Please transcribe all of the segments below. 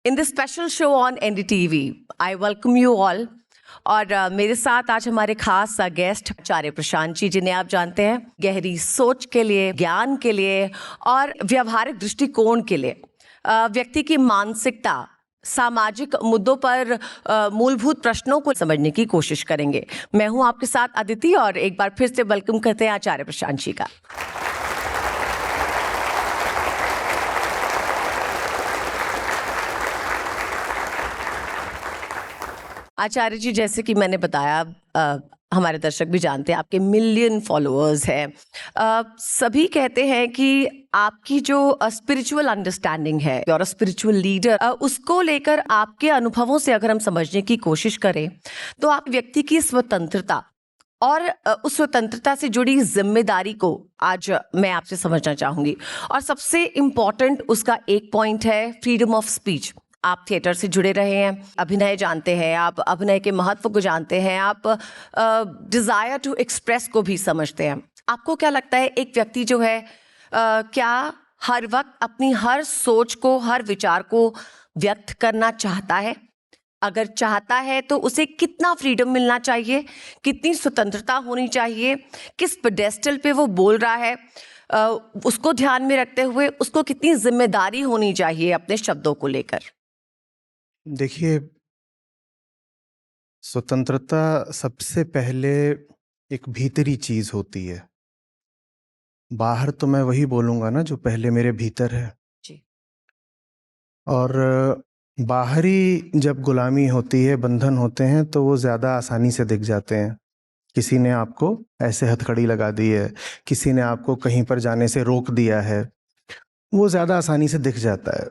in this special show on NDTV. I welcome you all. और मेरे साथ आज हमारे खास गेस्ट आचार्य प्रशांत जी, जिन्हें आप जानते हैं गहरी सोच के लिए, ज्ञान के लिए और व्यवहारिक दृष्टिकोण के लिए व्यक्ति की मानसिकता, सामाजिक मुद्दों पर मूलभूत प्रश्नों को समझने की कोशिश करेंगे। मैं हूं आपके साथ अदिति और एक बार फिर से वेलकम करते हैं आचार्य प्रशांत जी का। आचार्य जी, जैसे कि मैंने बताया, हमारे दर्शक भी जानते हैं आपके मिलियन फॉलोअर्स हैं। सभी कहते हैं कि आपकी जो स्पिरिचुअल अंडरस्टैंडिंग है और स्पिरिचुअल लीडर, उसको लेकर आपके अनुभवों से अगर हम समझने की कोशिश करें तो आप व्यक्ति की स्वतंत्रता और उस स्वतंत्रता से जुड़ी जिम्मेदारी को आज मैं आपसे समझना चाहूँगी। और सबसे इम्पॉर्टेंट उसका एक पॉइंट है फ्रीडम ऑफ स्पीच। आप थिएटर से जुड़े रहे हैं, अभिनय जानते हैं, आप अभिनय के महत्व को जानते हैं, आप डिज़ायर टू एक्सप्रेस को भी समझते हैं। आपको क्या लगता है एक व्यक्ति जो है क्या हर वक्त अपनी हर सोच को, हर विचार को व्यक्त करना चाहता है? अगर चाहता है तो उसे कितना फ्रीडम मिलना चाहिए, कितनी स्वतंत्रता होनी चाहिए, किस पेडेस्टल पे वो बोल रहा है, उसको ध्यान में रखते हुए उसको कितनी जिम्मेदारी होनी चाहिए अपने शब्दों को लेकर? देखिए, स्वतंत्रता सबसे पहले एक भीतरी चीज होती है। बाहर तो मैं वही बोलूंगा ना जो पहले मेरे भीतर है जी। और बाहरी जब गुलामी होती है, बंधन होते हैं, तो वो ज़्यादा आसानी से दिख जाते हैं। किसी ने आपको ऐसे हथकड़ी लगा दी है, किसी ने आपको कहीं पर जाने से रोक दिया है, वो ज़्यादा आसानी से दिख जाता है।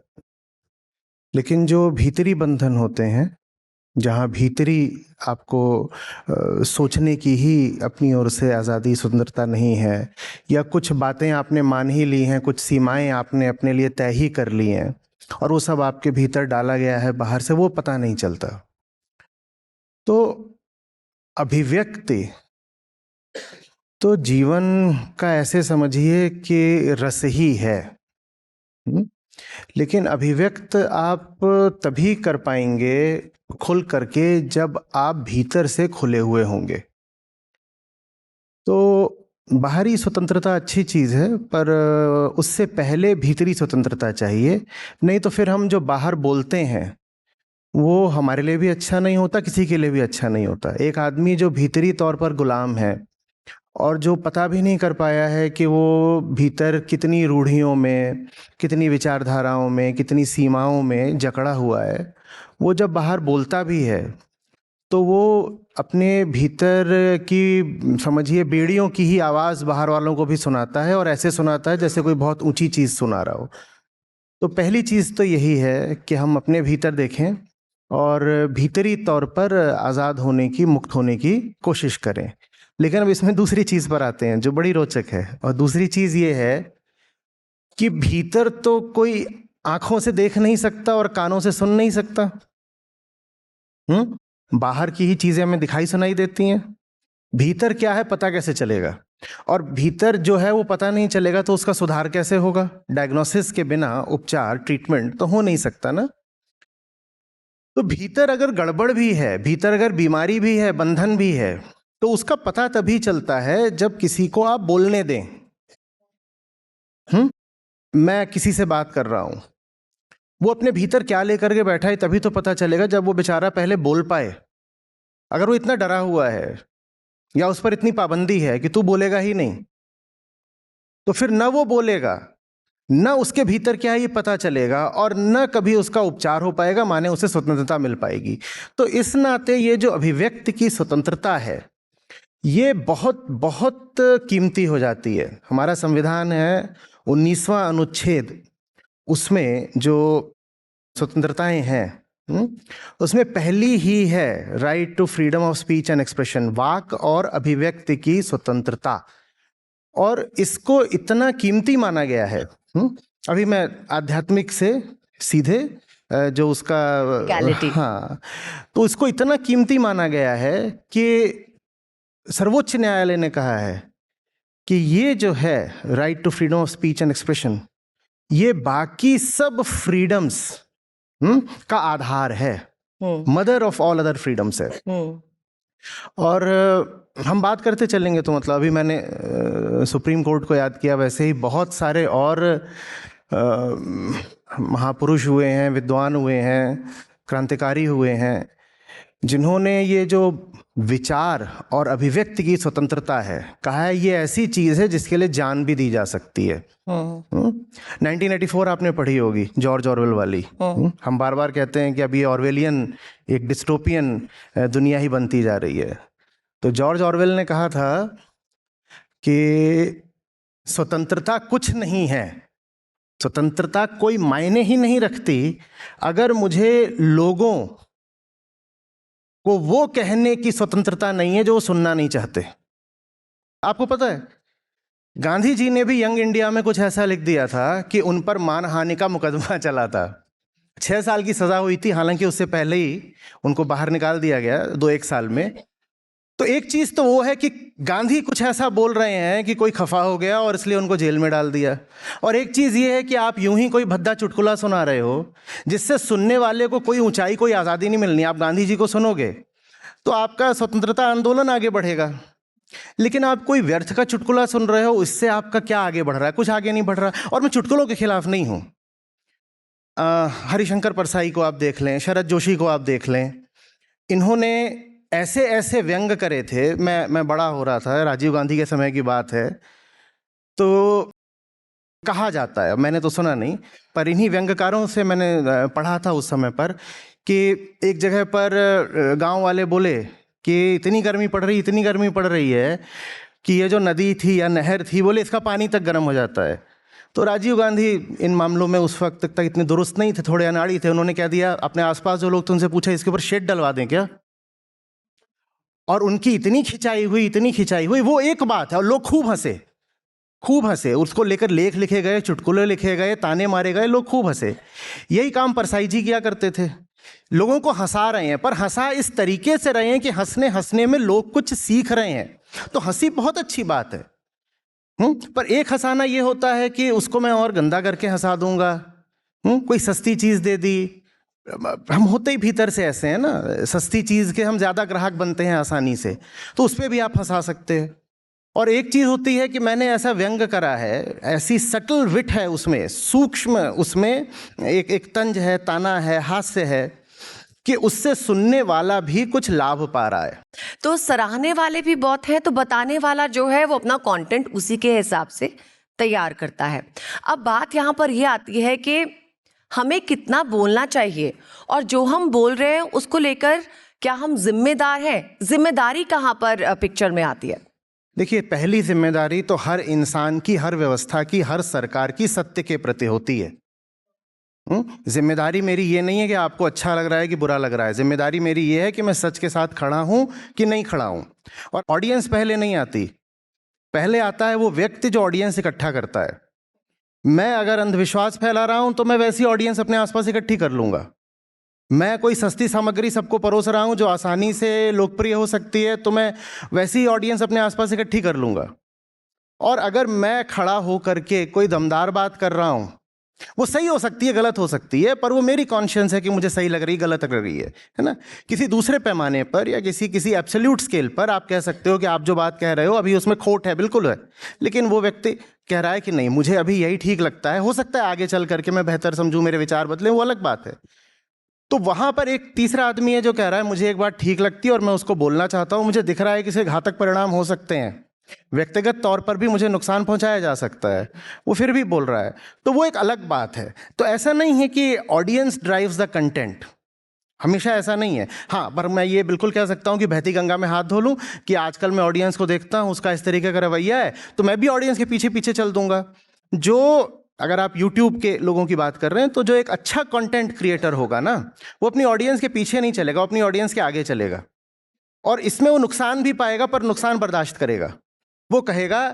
लेकिन जो भीतरी बंधन होते हैं, जहाँ भीतरी आपको सोचने की ही अपनी ओर से आज़ादी, स्वतंत्रता नहीं है, या कुछ बातें आपने मान ही ली हैं, कुछ सीमाएं आपने अपने लिए तय ही कर ली हैं और वो सब आपके भीतर डाला गया है, बाहर से वो पता नहीं चलता। तो अभिव्यक्ति तो जीवन का ऐसे समझिए कि रस ही है। लेकिन अभिव्यक्त आप तभी कर पाएंगे खुल करके जब आप भीतर से खुले हुए होंगे। तो बाहरी स्वतंत्रता अच्छी चीज़ है, पर उससे पहले भीतरी स्वतंत्रता चाहिए। नहीं तो फिर हम जो बाहर बोलते हैं वो हमारे लिए भी अच्छा नहीं होता, किसी के लिए भी अच्छा नहीं होता। एक आदमी जो भीतरी तौर पर गुलाम है और जो पता भी नहीं कर पाया है कि वो भीतर कितनी रूढ़ियों में, कितनी विचारधाराओं में, कितनी सीमाओं में जकड़ा हुआ है, वो जब बाहर बोलता भी है तो वो अपने भीतर की, समझिए, बेड़ियों की ही आवाज़ बाहर वालों को भी सुनाता है, और ऐसे सुनाता है जैसे कोई बहुत ऊंची चीज़ सुना रहा हो। तो पहली चीज़ तो यही है कि हम अपने भीतर देखें और भीतरी तौर पर आज़ाद होने की, मुक्त होने की कोशिश करें। लेकिन अब इसमें दूसरी चीज़ पर आते हैं जो बड़ी रोचक है, और दूसरी चीज़ ये है कि भीतर तो कोई आंखों से देख नहीं सकता और कानों से सुन नहीं सकता। बाहर की ही चीज़ें हमें दिखाई सुनाई देती हैं, भीतर क्या है पता कैसे चलेगा? और भीतर जो है वो पता नहीं चलेगा तो उसका सुधार कैसे होगा? डायग्नोसिस के बिना उपचार, ट्रीटमेंट तो हो नहीं सकता ना। तो भीतर अगर गड़बड़ भी है, भीतर अगर बीमारी भी है, बंधन भी है, तो उसका पता तभी चलता है जब किसी को आप बोलने दें। मैं किसी से बात कर रहा हूं, वो अपने भीतर क्या लेकर के बैठा है तभी तो पता चलेगा जब वो बेचारा पहले बोल पाए। अगर वो इतना डरा हुआ है या उस पर इतनी पाबंदी है कि तू बोलेगा ही नहीं, तो फिर न वो बोलेगा, न उसके भीतर क्या है ये पता चलेगा, और न कभी उसका उपचार हो पाएगा, माने उसे स्वतंत्रता मिल पाएगी। तो इस नाते ये जो अभिव्यक्ति की स्वतंत्रता है ये बहुत बहुत कीमती हो जाती है। हमारा संविधान है 19वां अनुच्छेद, उसमें जो स्वतंत्रताएं हैं उसमें पहली ही है right to freedom of speech and expression, वाक और अभिव्यक्ति की स्वतंत्रता। और इसको इतना कीमती माना गया है। अभी मैं आध्यात्मिक से सीधे जो उसका, हाँ, तो इसको इतना कीमती माना गया है कि सर्वोच्च न्यायालय ने कहा है कि ये जो है right to freedom of speech and expression, ये बाकी सब फ्रीडम्स का आधार है, hmm mother of all other freedoms है। हम्म और हम बात करते चलेंगे तो मतलब अभी मैंने सुप्रीम कोर्ट को याद किया, वैसे ही बहुत सारे और महापुरुष हुए हैं, विद्वान हुए हैं, क्रांतिकारी हुए हैं, जिन्होंने ये जो विचार और अभिव्यक्ति की स्वतंत्रता है, कहा है ये ऐसी चीज़ है जिसके लिए जान भी दी जा सकती है। 1984 आपने पढ़ी होगी, जॉर्ज ऑरवेल वाली। हम बार बार कहते हैं कि अभी ऑरवेलियन एक डिस्टोपियन दुनिया ही बनती जा रही है। तो जॉर्ज ऑरवेल ने कहा था कि स्वतंत्रता कुछ नहीं है, स्वतंत्रता कोई मायने ही नहीं रखती अगर मुझे लोगों को वो कहने की स्वतंत्रता नहीं है जो वो सुनना नहीं चाहते। आपको पता है गांधी जी ने भी यंग इंडिया में कुछ ऐसा लिख दिया था कि उन पर मानहानि का मुकदमा चला था। 6 साल की सजा हुई थी, हालांकि उससे पहले ही उनको बाहर निकाल दिया गया 2-1 साल में। तो एक चीज तो वो है कि गांधी कुछ ऐसा बोल रहे हैं कि कोई खफा हो गया और इसलिए उनको जेल में डाल दिया, और एक चीज ये है कि आप यूं ही कोई भद्दा चुटकुला सुना रहे हो जिससे सुनने वाले को कोई ऊंचाई, कोई आज़ादी नहीं मिलनी। आप गांधी जी को सुनोगे तो आपका स्वतंत्रता आंदोलन आगे बढ़ेगा, लेकिन आप कोई व्यर्थ का चुटकुला सुन रहे हो, इससे आपका क्या आगे बढ़ रहा है? कुछ आगे नहीं बढ़ रहा। और मैं चुटकुलों के खिलाफ नहीं हूं। हरिशंकर परसाई को आप देख लें, शरद जोशी को आप देख लें, इन्होंने ऐसे ऐसे व्यंग करे थे। मैं बड़ा हो रहा था, राजीव गांधी के समय की बात है, तो कहा जाता है, मैंने तो सुना नहीं, पर इन्हीं व्यंगकारों से मैंने पढ़ा था उस समय पर कि एक जगह पर गांव वाले बोले कि इतनी गर्मी पड़ रही, इतनी गर्मी पड़ रही है कि ये जो नदी थी या नहर थी, बोले इसका पानी तक गर्म हो जाता है। तो राजीव गांधी इन मामलों में उस वक्त तक इतने दुरुस्त नहीं थे, थोड़े अनाड़ी थे। उन्होंने क्या दिया, अपने आसपास जो लोग थे उनसे पूछा इसके ऊपर शेड डलवा दें क्या? और उनकी इतनी खिंचाई हुई, इतनी खिंचाई हुई, वो एक बात है, और लोग खूब हंसे, खूब हंसे। उसको लेकर लेख लिखे गए, चुटकुले लिखे गए, ताने मारे गए, लोग खूब हंसे। यही काम परसाई जी किया करते थे, लोगों को हंसा रहे हैं, पर हंसा इस तरीके से रहे हैं कि हंसने हंसने में लोग कुछ सीख रहे हैं। तो हंसी बहुत अच्छी बात है, पर एक हंसाना ये होता है कि उसको मैं और गंदा करके हंसा दूंगा। कोई सस्ती चीज दे दी, हम होते ही भीतर से ऐसे हैं ना, सस्ती चीज के हम ज्यादा ग्राहक बनते हैं आसानी से, तो उस पर भी आप हंसा सकते हैं। और एक चीज होती है कि मैंने ऐसा व्यंग करा है, ऐसी सटल विट है उसमें, सूक्ष्म उसमें एक तंज है, ताना है, हास्य है, कि उससे सुनने वाला भी कुछ लाभ पा रहा है। तो सराहने वाले भी बहुत हैं, तो बताने वाला जो है वो अपना कंटेंट उसी के हिसाब से तैयार करता है। अब बात यहाँ पर ये आती है कि हमें कितना बोलना चाहिए, और जो हम बोल रहे हैं उसको लेकर क्या हम जिम्मेदार हैं? जिम्मेदारी कहाँ पर पिक्चर में आती है? देखिए, पहली जिम्मेदारी तो हर इंसान की, हर व्यवस्था की, हर सरकार की सत्य के प्रति होती है। जिम्मेदारी मेरी ये नहीं है कि आपको अच्छा लग रहा है कि बुरा लग रहा है, जिम्मेदारी मेरी ये है कि मैं सच के साथ खड़ा हूं कि नहीं खड़ा हूं। और ऑडियंस पहले नहीं आती, पहले आता है वो व्यक्ति जो ऑडियंस इकट्ठा करता है। मैं अगर अंधविश्वास फैला रहा हूं तो मैं वैसी ऑडियंस अपने आसपास इकट्ठी कर लूंगा। मैं कोई सस्ती सामग्री सबको परोस रहा हूं जो आसानी से लोकप्रिय हो सकती है, तो मैं वैसी ऑडियंस अपने आसपास इकट्ठी कर लूंगा। और अगर मैं खड़ा होकर के कोई दमदार बात कर रहा हूं, वो सही हो सकती है, गलत हो सकती है, पर वो मेरी कॉन्शियंस है कि मुझे सही लग रही, गलत लग रही है ना। किसी दूसरे पैमाने पर या किसी एब्सोल्यूट स्केल पर आप कह सकते हो कि आप जो बात कह रहे हो अभी उसमें खोट है, बिल्कुल है, लेकिन वो व्यक्ति कह रहा है कि नहीं, मुझे अभी यही ठीक लगता है, हो सकता है आगे चल करके मैं बेहतर समझूं, मेरे विचार बदले, वो अलग बात है। तो वहां पर एक तीसरा आदमी है जो कह रहा है मुझे एक बात ठीक लगती है और मैं उसको बोलना चाहता हूं, मुझे दिख रहा है कि इसके घातक परिणाम हो सकते हैं, व्यक्तिगत तौर पर भी मुझे नुकसान पहुंचाया जा सकता है, वो फिर भी बोल रहा है, तो वो एक अलग बात है। तो ऐसा नहीं है कि ऑडियंस ड्राइव्स द कंटेंट, हमेशा ऐसा नहीं है। हाँ, पर मैं ये बिल्कुल कह सकता हूं कि बहती गंगा में हाथ धो लूं कि आजकल मैं ऑडियंस को देखता हूं, उसका इस तरीके का रवैया है, तो मैं भी ऑडियंस के पीछे पीछे चल दूंगा। जो अगर आप YouTube के लोगों की बात कर रहे हैं, तो जो एक अच्छा कंटेंट क्रिएटर होगा ना, वो अपनी ऑडियंस के पीछे नहीं चलेगा, वो अपनी ऑडियंस के आगे चलेगा, और इसमें वो नुकसान भी पाएगा, पर नुकसान बर्दाश्त करेगा। वो कहेगा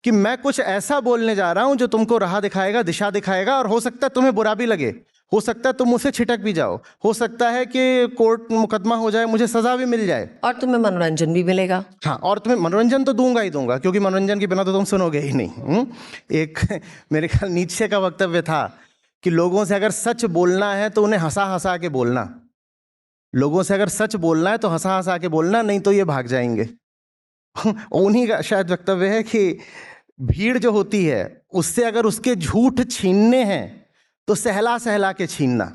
कि मैं कुछ ऐसा बोलने जा रहा हूं जो तुमको राह दिखाएगा, दिशा दिखाएगा, और हो सकता है तुम्हें बुरा भी लगे, हो सकता है तुम मुझसे छिटक भी जाओ, हो सकता है कि कोर्ट मुकदमा हो जाए, मुझे सजा भी मिल जाए, और तुम्हें मनोरंजन भी मिलेगा। हाँ, और तुम्हें मनोरंजन तो दूंगा ही दूंगा, क्योंकि मनोरंजन के बिना तो तुम सुनोगे ही नहीं। एक मेरे ख्याल नीचे का वक्तव्य था कि लोगों से अगर सच बोलना है तो उन्हें हंसा हंसा के बोलना, लोगों से अगर सच बोलना है तो हंसा हंसा के बोलना, नहीं तो ये भाग जाएंगे। उन्हीं का शायद वक्तव्य है कि भीड़ जो होती है उससे अगर उसके झूठ छीनने हैं तो सहला सहला के छीनना,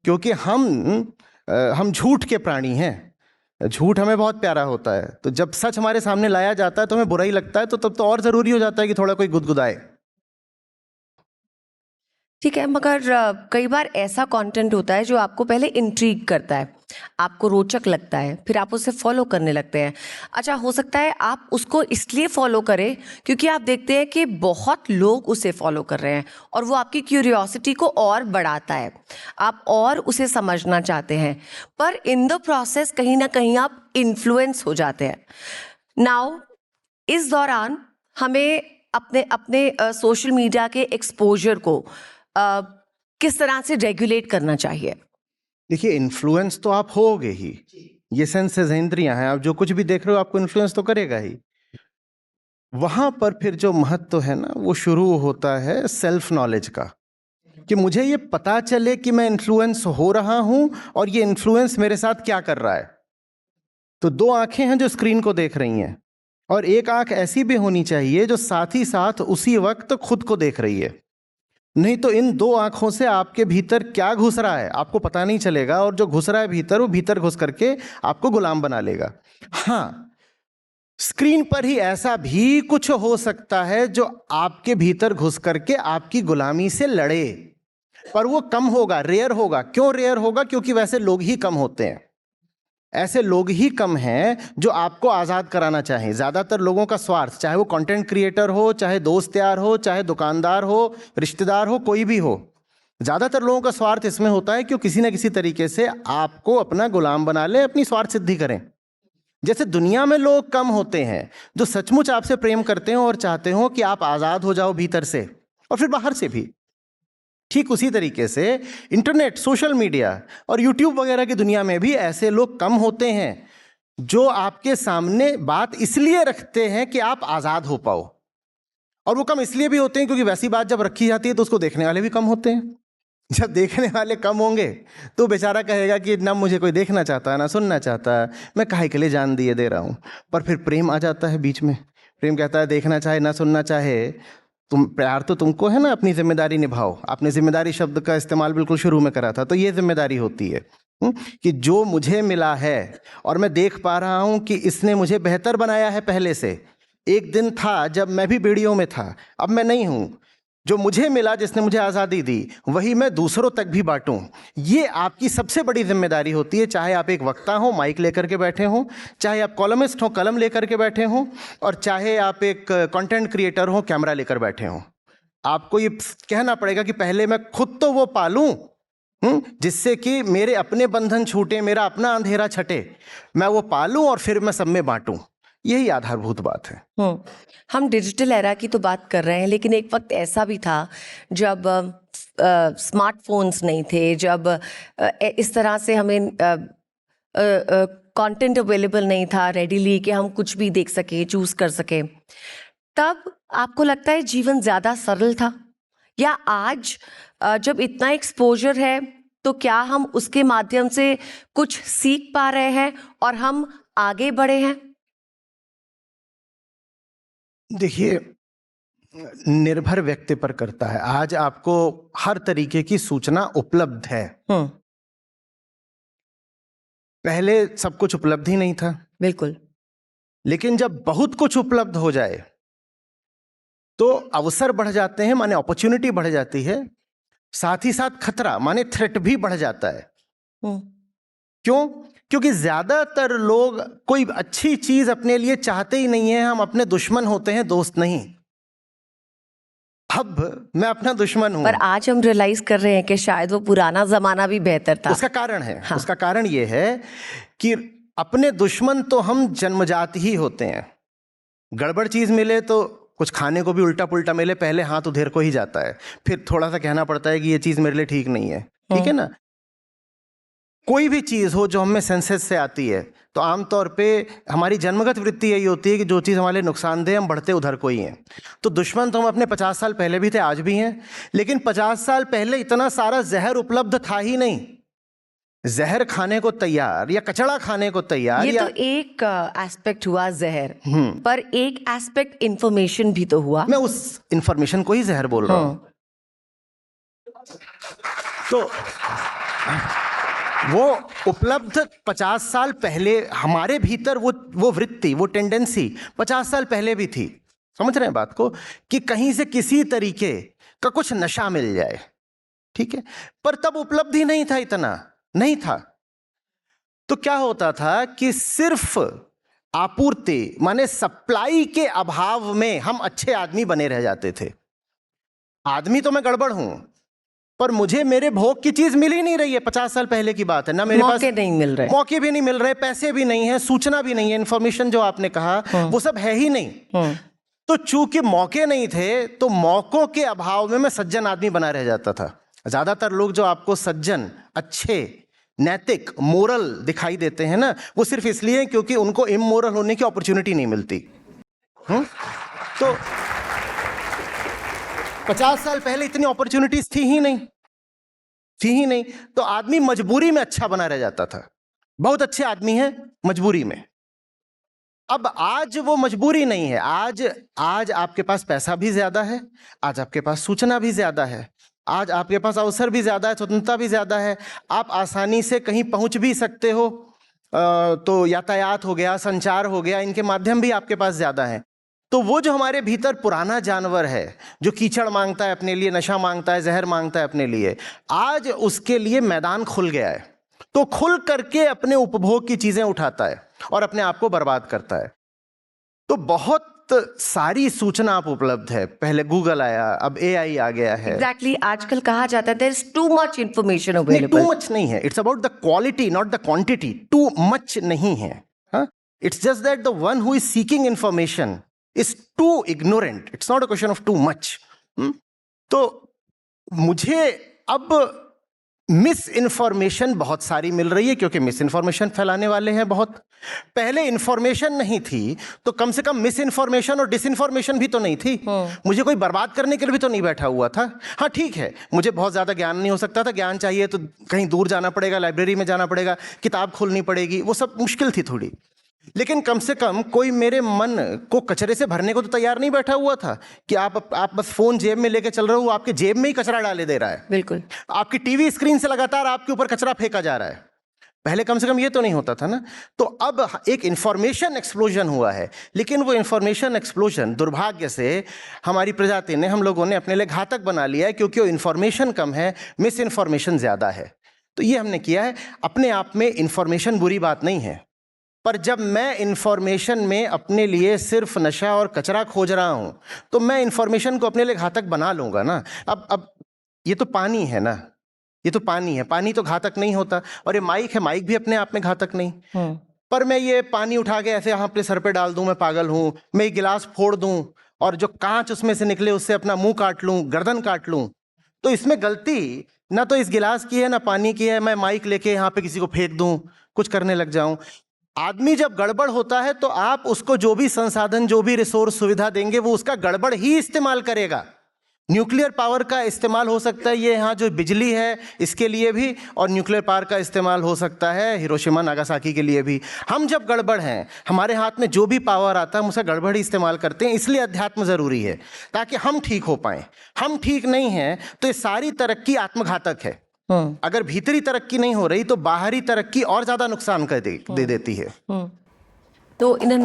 क्योंकि हम झूठ के प्राणी हैं, झूठ हमें बहुत प्यारा होता है। तो जब सच हमारे सामने लाया जाता है तो हमें बुरा ही लगता है, तो तब तो और ज़रूरी हो जाता है कि थोड़ा कोई गुदगुदाए। ठीक है, मगर कई बार ऐसा कंटेंट होता है जो आपको पहले इंट्रीग करता है, आपको रोचक लगता है, फिर आप उसे फॉलो करने लगते हैं। अच्छा, हो सकता है आप उसको इसलिए फॉलो करें क्योंकि आप देखते हैं कि बहुत लोग उसे फॉलो कर रहे हैं और वो आपकी क्यूरियोसिटी को और बढ़ाता है, आप और उसे समझना चाहते हैं, पर इन द प्रोसेस कहीं ना कहीं आप इन्फ्लुएंस हो जाते हैं। नाउ इस दौरान हमें अपने अपने सोशल मीडिया के एक्सपोजर को किस तरह से रेगुलेट करना चाहिए? देखिए, इन्फ्लुएंस तो आप होगे ही, ये सेंसेस इंद्रियां हैं, आप जो कुछ भी देख रहे हो आपको इन्फ्लुएंस तो करेगा ही। वहां पर फिर जो महत्व है ना, वो शुरू होता है सेल्फ नॉलेज का, कि मुझे ये पता चले कि मैं इन्फ्लुएंस हो रहा हूं और ये इन्फ्लुएंस मेरे साथ क्या कर रहा है। तो दो आंखें हैं जो स्क्रीन को देख रही हैं, और एक आंख ऐसी भी होनी चाहिए जो साथ ही साथ उसी वक्त खुद को देख रही है। नहीं तो इन दो आंखों से आपके भीतर क्या घुस रहा है आपको पता नहीं चलेगा, और जो घुस रहा है भीतर, वो भीतर घुस करके आपको गुलाम बना लेगा। हाँ, स्क्रीन पर ही ऐसा भी कुछ हो सकता है जो आपके भीतर घुस करके आपकी गुलामी से लड़े, पर वो कम होगा, रेयर होगा। क्यों रेयर होगा? क्योंकि वैसे लोग ही कम होते हैं, ऐसे लोग ही कम हैं जो आपको आज़ाद कराना चाहें। ज़्यादातर लोगों का स्वार्थ, चाहे वो कंटेंट क्रिएटर हो, चाहे दोस्त यार हो, चाहे दुकानदार हो, रिश्तेदार हो, कोई भी हो, ज़्यादातर लोगों का स्वार्थ इसमें होता है कि वो किसी ना किसी तरीके से आपको अपना गुलाम बना लें, अपनी स्वार्थ सिद्धि करें। जैसे दुनिया में लोग कम होते हैं जो सचमुच आपसे प्रेम करते हो और चाहते हो कि आप आज़ाद हो जाओ भीतर से और फिर बाहर से भी, ठीक उसी तरीके से इंटरनेट, सोशल मीडिया और यूट्यूब वगैरह की दुनिया में भी ऐसे लोग कम होते हैं जो आपके सामने बात इसलिए रखते हैं कि आप आज़ाद हो पाओ। और वो कम इसलिए भी होते हैं क्योंकि वैसी बात जब रखी जाती है तो उसको देखने वाले भी कम होते हैं। जब देखने वाले कम होंगे तो बेचारा कहेगा कि ना मुझे कोई देखना चाहता, ना सुनना चाहता, मैं काहे के लिए जान दिए दे रहा हूँ। पर फिर प्रेम आ जाता है बीच में। प्रेम कहता है देखना चाहे ना सुनना चाहे, तुम प्यार तो तुमको है ना, अपनी जिम्मेदारी निभाओ। आपने जिम्मेदारी शब्द का इस्तेमाल बिल्कुल शुरू में करा था, तो ये जिम्मेदारी होती है कि जो मुझे मिला है और मैं देख पा रहा हूँ कि इसने मुझे बेहतर बनाया है पहले से। एक दिन था जब मैं भी बेड़ियों में था, अब मैं नहीं हूँ। जो मुझे मिला, जिसने मुझे आज़ादी दी, वही मैं दूसरों तक भी बांटूं। ये आपकी सबसे बड़ी जिम्मेदारी होती है, चाहे आप एक वक्ता हो, माइक लेकर के बैठे हों, चाहे आप कॉलमिस्ट हो, कलम लेकर के बैठे हों, और चाहे आप एक कंटेंट क्रिएटर हो, कैमरा लेकर बैठे हों। आपको ये कहना पड़ेगा कि पहले मैं खुद तो वो पालूं जिससे कि मेरे अपने बंधन छूटे, मेरा अपना अंधेरा छटे, मैं वो पालूं और फिर मैं सब में बांटूं। यही आधारभूत बात है। हम डिजिटल एरा की तो बात कर रहे हैं, लेकिन एक वक्त ऐसा भी था जब स्मार्टफोन्स नहीं थे, जब इस तरह से हमें कंटेंट अवेलेबल नहीं था रेडीली कि हम कुछ भी देख सके, चूज कर सके। तब आपको लगता है जीवन ज़्यादा सरल था, या आज जब इतना एक्सपोजर है तो क्या हम उसके माध्यम से कुछ सीख पा रहे हैं और हम आगे बढ़े हैं? देखिए, निर्भर व्यक्ति पर करता है। आज आपको हर तरीके की सूचना उपलब्ध है, पहले सब कुछ उपलब्ध ही नहीं था। बिल्कुल। लेकिन जब बहुत कुछ उपलब्ध हो जाए तो अवसर बढ़ जाते हैं, माने अपॉर्चुनिटी बढ़ जाती है, साथ ही साथ खतरा माने थ्रेट भी बढ़ जाता है। क्यों? क्योंकि ज्यादातर लोग कोई अच्छी चीज अपने लिए चाहते ही नहीं है। हम अपने दुश्मन होते हैं, दोस्त नहीं। अब मैं अपना दुश्मन हूं। पर आज हम रियलाइज कर रहे हैं कि शायद वो पुराना जमाना भी बेहतर था। उसका कारण है, हाँ। उसका कारण ये है कि अपने दुश्मन तो हम जन्मजात ही होते हैं। गड़बड़ चीज मिले तो, कुछ खाने को भी उल्टा पुल्टा मिले, पहले हाथ उधेर को ही जाता है, फिर थोड़ा सा कहना पड़ता है कि ये चीज मेरे लिए ठीक नहीं है। ठीक है ना? कोई भी चीज हो जो हमें सेंसेस से आती है, तो आमतौर पे हमारी जन्मगत वृत्ति यही होती है कि जो चीज़ हमारे लिए नुकसानदेह हम बढ़ते उधर को ही हैं। तो दुश्मन तो हम अपने 50 साल पहले भी थे, आज भी हैं, लेकिन 50 साल पहले इतना सारा जहर उपलब्ध था ही नहीं। जहर खाने को तैयार या कचड़ा खाने को तैयार, ये या तो एक एस्पेक्ट हुआ जहर, पर एक एस्पेक्ट इंफॉर्मेशन भी तो हुआ। मैं उस इंफॉर्मेशन को ही जहर बोल रहा हूं। तो वो उपलब्ध 50 साल पहले हमारे भीतर वो वृत्ति, वो टेंडेंसी 50 साल पहले भी थी। समझ रहे हैं बात को, कि कहीं से किसी तरीके का कुछ नशा मिल जाए, ठीक है, पर तब उपलब्ध ही नहीं था, इतना नहीं था। तो क्या होता था कि सिर्फ आपूर्ति माने सप्लाई के अभाव में हम अच्छे आदमी बने रह जाते थे। आदमी तो मैं गड़बड़ हूं, पर मुझे मेरे भोग की चीज मिल ही नहीं रही है। 50 साल पहले की बात है ना, मेरे पास मौके नहीं मिल रहे, मौके भी नहीं मिल रहे, पैसे भी नहीं है, सूचना भी नहीं है, इंफॉर्मेशन जो आपने कहा वो सब है ही नहीं। तो चूंकि मौके नहीं थे, तो मौकों के अभाव में मैं सज्जन आदमी बना रह जाता था। ज्यादातर लोग जो आपको सज्जन, अच्छे, नैतिक, मोरल दिखाई देते हैं ना, वो सिर्फ इसलिए क्योंकि उनको इमोरल होने की अपॉर्चुनिटी नहीं मिलती। तो 50 साल पहले इतनी अपॉर्चुनिटीज थी ही नहीं, तो आदमी मजबूरी में अच्छा बना रह जाता था। बहुत अच्छे आदमी हैं मजबूरी में। अब आज वो मजबूरी नहीं है। आज आपके पास पैसा भी ज्यादा है, आज आपके पास सूचना भी ज्यादा है, आज आपके पास अवसर भी ज्यादा है, स्वतंत्रता भी ज्यादा है, आप आसानी से कहीं पहुंच भी सकते हो। तो यातायात हो गया, संचार हो गया, इनके माध्यम भी आपके पास ज्यादा है। तो वो जो हमारे भीतर पुराना जानवर है, जो कीचड़ मांगता है अपने लिए, नशा मांगता है, जहर मांगता है अपने लिए, आज उसके लिए मैदान खुल गया है। तो खुल करके अपने उपभोग की चीजें उठाता है और अपने आप को बर्बाद करता है। तो बहुत सारी सूचना आप उपलब्ध है। पहले गूगल आया, अब एआई आ गया है। एग्जैक्टली आजकल कहा जाता है there is too much information available. Too much नहीं है, it's about the quality not the quantity. Too much नहीं है, it's just that the one who is seeking information is too ignorant. It's not a question of too much. तो मुझे अब miss information बहुत सारी मिल रही है, क्योंकि मिस इन्फॉर्मेशन फैलाने वाले हैं बहुत। पहले इन्फॉर्मेशन नहीं थी, तो कम से कम मिस इन्फॉर्मेशन और डिसइन्फॉर्मेशन भी तो नहीं थी। मुझे कोई बर्बाद करने के लिए भी तो नहीं बैठा हुआ था। हाँ ठीक है, मुझे बहुत ज्यादा ज्ञान नहीं हो सकता था। ज्ञान चाहिए तो कहीं दूर जाना पड़ेगा, लाइब्रेरी में जाना पड़ेगा, किताब खोलनी पड़ेगी, वो सब मुश्किल थी थोड़ी। लेकिन कम से कम कोई मेरे मन को कचरे से भरने को तो तैयार नहीं बैठा हुआ था कि आप बस फोन जेब में लेके चल रहे हो, आपके जेब में ही कचरा डाले दे रहा है। बिल्कुल, आपकी टीवी स्क्रीन से लगातार आपके ऊपर कचरा फेंका जा रहा है। पहले कम से कम ये तो नहीं होता था ना। तो अब एक इंफॉर्मेशन एक्सप्लोजन हुआ है, लेकिन वो इंफॉर्मेशन एक्सप्लोजन दुर्भाग्य से हमारी प्रजाति ने, हम लोगों ने अपने लिए घातक बना लिया है, क्योंकि वो इंफॉर्मेशन कम है, मिस इन्फॉर्मेशन ज्यादा है। तो ये हमने किया है। अपने आप में इंफॉर्मेशन बुरी बात नहीं है, पर जब मैं इंफॉर्मेशन में अपने लिए सिर्फ नशा और कचरा खोज रहा हूं, तो मैं इंफॉर्मेशन को अपने लिए घातक बना लूंगा ना। अब ये तो पानी है ना, ये तो पानी है, पानी तो घातक नहीं होता। और ये माइक है, माइक भी अपने आप में घातक नहीं। पर मैं ये पानी उठा के ऐसे यहाँ अपने सर पे डाल दूं, मैं पागल हूं। मैं ये गिलास फोड़ दूं और जो कांच उसमें से निकले उससे अपना मुंह काट लूं, गर्दन काट लूं, तो इसमें गलती ना तो इस गिलास की है ना पानी की है। मैं माइक लेके यहाँ पे किसी को फेंक दूं, कुछ करने लग जाऊं। आदमी जब गड़बड़ होता है तो आप उसको जो भी संसाधन, जो भी रिसोर्स, सुविधा देंगे, वो उसका गड़बड़ ही इस्तेमाल करेगा। न्यूक्लियर पावर का इस्तेमाल हो सकता है, ये यहाँ जो बिजली है इसके लिए भी, और न्यूक्लियर पावर का इस्तेमाल हो सकता है हिरोशिमा नागासाकी के लिए भी। हम जब गड़बड़ हैं, हमारे हाथ में जो भी पावर आता है हम उसे गड़बड़ ही इस्तेमाल करते हैं। इसलिए अध्यात्म जरूरी है, ताकि हम ठीक हो पाए। हम ठीक नहीं हैं तो ये सारी तरक्की आत्मघातक है। अगर भीतरी तरक्की नहीं हो रही तो बाहरी तरक्की और ज्यादा नुकसान कर दे देती है। तो इन अ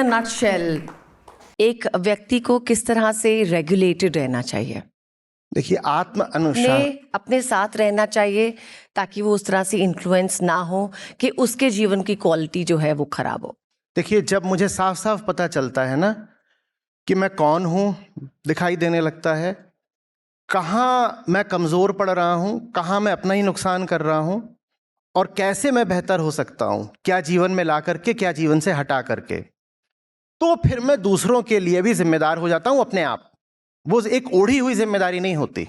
नटशेल, एक व्यक्ति को किस तरह से रेगुलेटेड रहना चाहिए? देखिए, आत्म अनुशासन अपने साथ रहना चाहिए ताकि वो उस तरह से इन्फ्लुएंस ना हो कि उसके जीवन की क्वालिटी जो है वो खराब हो। देखिए, जब मुझे साफ साफ पता चलता है ना कि मैं कौन हूं, दिखाई देने लगता है कहाँ मैं कमजोर पड़ रहा हूं, कहाँ मैं अपना ही नुकसान कर रहा हूं, और कैसे मैं बेहतर हो सकता हूं, क्या जीवन में ला करके, क्या जीवन से हटा करके, तो फिर मैं दूसरों के लिए भी जिम्मेदार हो जाता हूं अपने आप। वो एक ओढ़ी हुई जिम्मेदारी नहीं होती,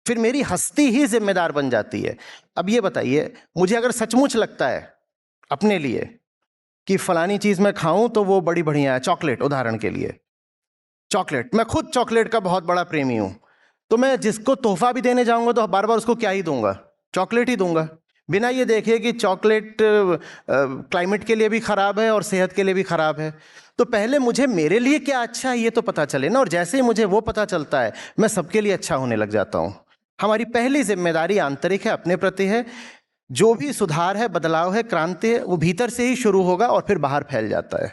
फिर मेरी हस्ती ही जिम्मेदार बन जाती है। अब ये बताइए, मुझे अगर सचमुच लगता है अपने लिए कि फलानी चीज मैं खाऊं तो वो बड़ी बढ़िया है, चॉकलेट उदाहरण के लिए, चॉकलेट, मैं खुद चॉकलेट का बहुत बड़ा प्रेमी हूं, तो मैं जिसको तोहफा भी देने जाऊंगा तो बार बार उसको क्या ही दूंगा, चॉकलेट ही दूंगा, बिना ये देखे कि चॉकलेट क्लाइमेट के लिए भी खराब है और सेहत के लिए भी खराब है। तो पहले मुझे मेरे लिए क्या अच्छा है ये तो पता चले ना, और जैसे ही मुझे वो पता चलता है मैं सबके लिए अच्छा होने लग जाता हूं। हमारी पहली जिम्मेदारी आंतरिक है, अपने प्रति है। जो भी सुधार है, बदलाव है, क्रांति है, वो भीतर से ही शुरू होगा और फिर बाहर फैल जाता है।